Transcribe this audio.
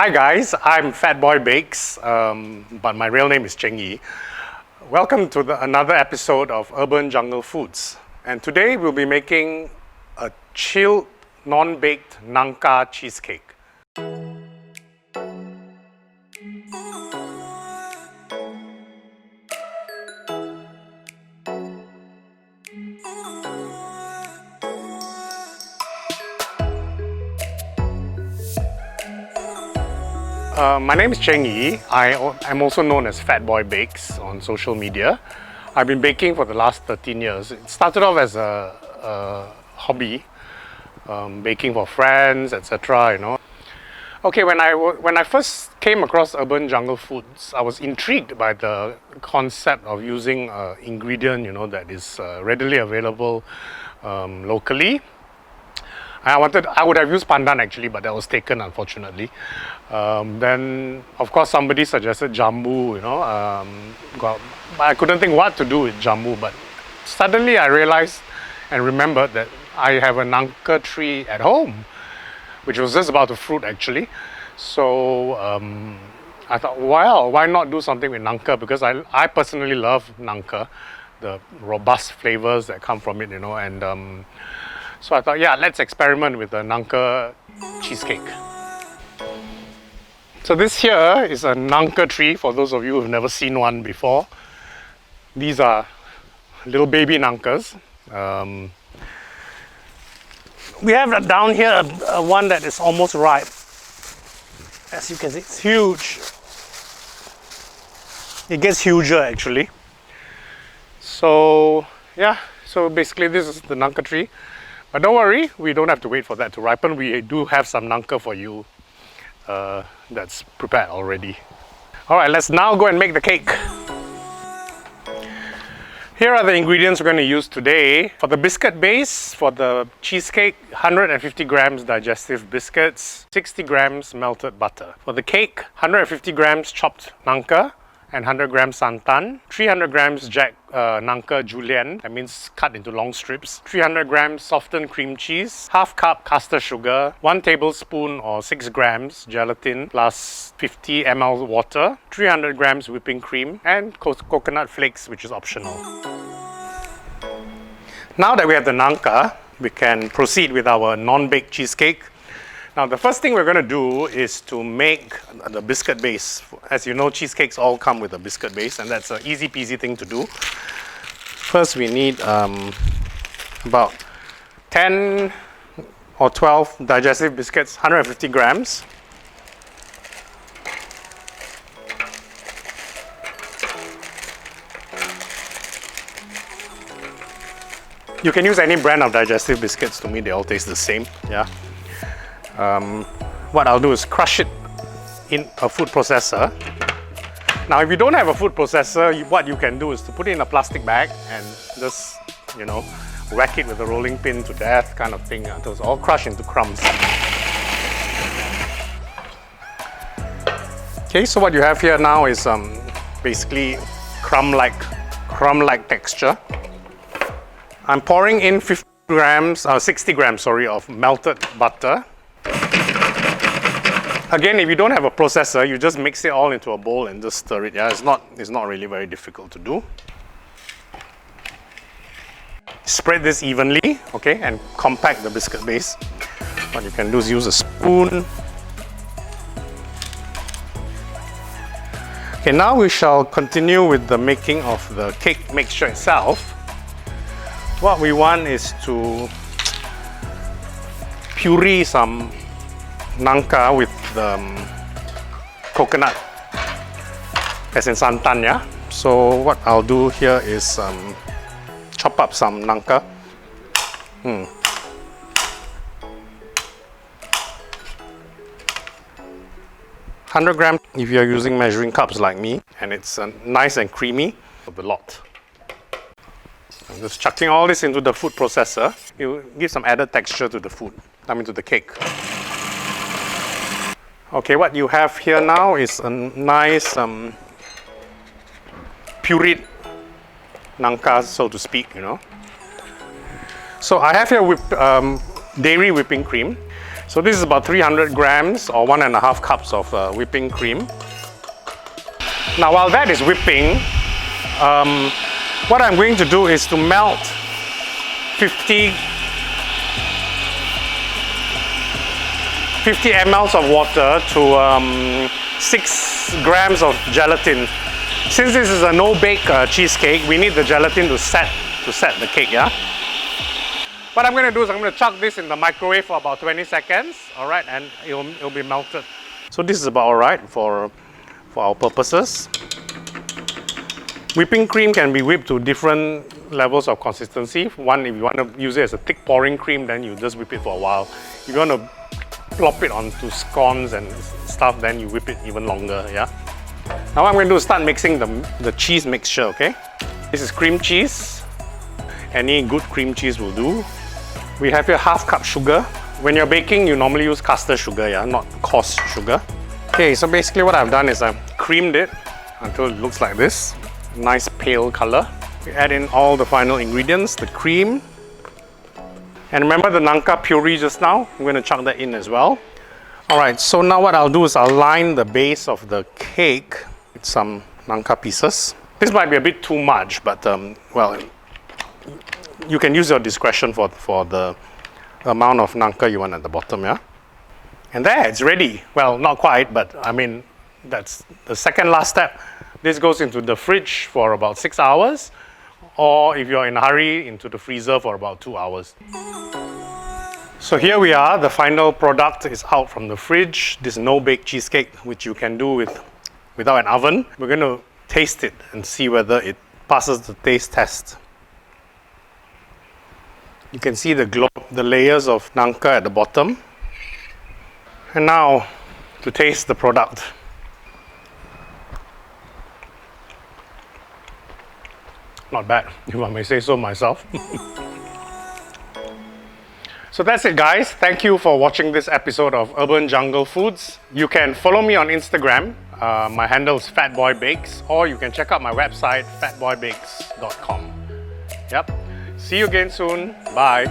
Hi guys, I'm Fat Boy Bakes, but my real name is Cheng Yi. Welcome to another episode of Urban Jungle Foods. And today we'll be making a chilled, non-baked Nangka cheesecake. My name is Cheng Yi. I'm also known as Fat Boy Bakes on social media. I've been baking for the last 13 years. It started off as a hobby, baking for friends, etc. Okay, when I first came across Urban Jungle Foods, I was intrigued by the concept of using an ingredient, that is readily available locally. I would have used pandan actually, but that was taken unfortunately. Then, of course, somebody suggested jambu. I couldn't think what to do with jambu, but suddenly I realized and remembered that I have a Nangka tree at home, which was just about to fruit actually. So I thought, well, why not do something with Nangka? Because I personally love Nangka, the robust flavors that come from it, and so I thought, yeah, let's experiment with the Nangka cheesecake. So this here is a Nangka tree, for those of you who've never seen one before. These are little baby Nangkas. We have down here one that is almost ripe. As you can see, it's huge. It gets huger actually. So yeah, so basically this is the Nangka tree. But don't worry, we don't have to wait for that to ripen. We do have some Nangka for you that's prepared already. Alright, let's now go and make the cake. Here are the ingredients we're going to use today. For the biscuit base, for the cheesecake, 150 grams digestive biscuits, 60 grams melted butter. For the cake, 150 grams chopped Nangka and 100 grams santan, 300 grams Nangka julienne, that means cut into long strips, 300 grams softened cream cheese, half cup caster sugar, 1 tablespoon or 6 grams gelatin plus 50 ml water, 300 grams whipping cream, and coconut flakes, which is optional. Now that we have the Nangka, we can proceed with our non-baked cheesecake. Now the first thing we're going to do is to make the biscuit base. As you know, cheesecakes all come with a biscuit base, and that's an easy peasy thing to do. First we need about 10 or 12 digestive biscuits, 150 grams. You can use any brand of digestive biscuits. To me, they all taste the same. Yeah. What I'll do is crush it in a food processor. Now, if you don't have a food processor, what you can do is to put it in a plastic bag and just, whack it with a rolling pin to death kind of thing until it's all crushed into crumbs. Okay, so what you have here now is basically crumb-like texture. I'm pouring in 60 grams of melted butter. Again, if you don't have a processor, you just mix it all into a bowl and just stir it. Yeah, it's not really very difficult to do. Spread this evenly, okay, and compact the biscuit base. What you can do is use a spoon. Okay, now we shall continue with the making of the cake mixture itself. What we want is to puree some Nangka with coconut, as in santan, yeah? So what I'll do here is chop up some Nangka. 100 grams if you're using measuring cups like me, and it's nice and creamy of the lot. I'm just chucking all this into the food processor. It will give some added texture to the food, to the cake. Okay, what you have here now is a nice pureed Nangka, so to speak, So I have here dairy whipping cream. So this is about 300 grams or 1.5 cups of whipping cream. Now while that is whipping, what I'm going to do is to melt 50 mLs of water to 6 grams of gelatin. Since this is a no-bake cheesecake, we need the gelatin to set the cake, yeah? What I'm going to do is I'm going to chuck this in the microwave for about 20 seconds, alright, and it'll be melted. So this is about alright for our purposes. Whipping cream can be whipped to different levels of consistency. One, if you want to use it as a thick pouring cream, then you just whip it for a while. If you want to plop it onto scones and stuff, then you whip it even longer, yeah? Now what I'm going to do is start mixing the cheese mixture, okay? This is cream cheese. Any good cream cheese will do. We have here 1/2 cup sugar. When you're baking, you normally use caster sugar, yeah, not coarse sugar. Okay, so basically what I've done is I've creamed it until it looks like this. Nice pale color. We add in all the final ingredients, the cream. And remember the Nangka puree just now? I'm going to chuck that in as well. Alright, so now what I'll do is I'll line the base of the cake with some Nangka pieces. This might be a bit too much, but well, you can use your discretion for the amount of Nangka you want at the bottom, yeah? And there, it's ready. Well, not quite, but I mean, that's the second last step. This goes into the fridge for about 6 hours, or if you're in a hurry, into the freezer for about 2 hours. So here we are, the final product is out from the fridge. This no-bake cheesecake, which you can do without an oven. We're going to taste it and see whether it passes the taste test. You can see the layers of Nangka at the bottom. And now to taste the product. Not bad, if I may say so myself. So that's it, guys. Thank you for watching this episode of Urban Jungle Foods. You can follow me on Instagram. My handle is fatboybakes, or you can check out my website fatboybakes.com. Yep. See you again soon. Bye.